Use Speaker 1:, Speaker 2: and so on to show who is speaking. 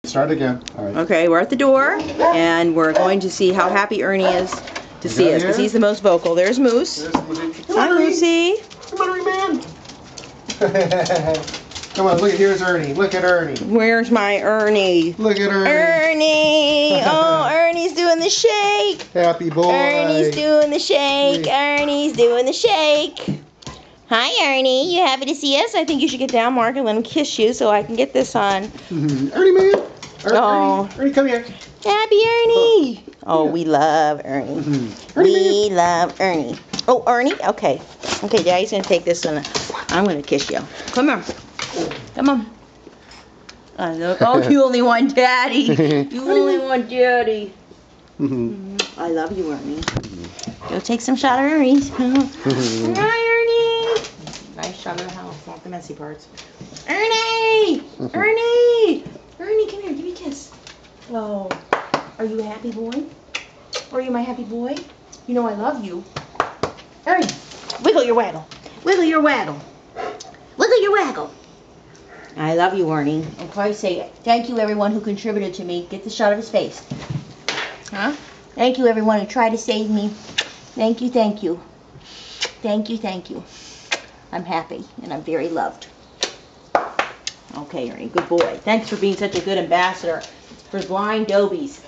Speaker 1: Start again. All right.
Speaker 2: Okay, we're at the door, and we're going to see how happy Ernie is to see us, because he's the most vocal. There's Moose. Hi, Moosey.
Speaker 1: Come on, Ernie, man. Come on, look, here's Ernie. Look at Ernie.
Speaker 2: Where's my Ernie?
Speaker 1: Look at Ernie.
Speaker 2: Ernie! Oh, Ernie's doing the shake.
Speaker 1: Happy boy.
Speaker 2: Ernie's doing the shake. Ernie's doing the shake. Hi, Ernie. You happy to see us? I think you should get down, Mark, and let him kiss you so I can get this on.
Speaker 1: Ernie, man.
Speaker 2: Oh.
Speaker 1: Ernie, come here.
Speaker 2: Happy Ernie. Oh, we love Ernie. We love Ernie. Oh, Ernie? Okay. Okay, Daddy's going to take this one. I'm going to kiss you. Come here. Come on. Oh, you only want Daddy. You only want Daddy. I love you, Ernie. Go take some shot of Ernie's. Hi, Ernie. Nice shot of the house. Not the messy parts. Ernie! Ernie! Ernie, come here. Give me a kiss. Oh, are you a happy boy? Are you my happy boy? You know I love you. Ernie, wiggle your waggle. Wiggle your waggle. Wiggle your waggle. I love you, Ernie. And probably say thank you, everyone who contributed to me. Get the shot of his face. Huh? Thank you, everyone who tried to save me. Thank you, thank you. Thank you, thank you. I'm happy, and I'm very loved. Okay, Ernie, good boy. Thanks for being such a good ambassador for Blind Dobies.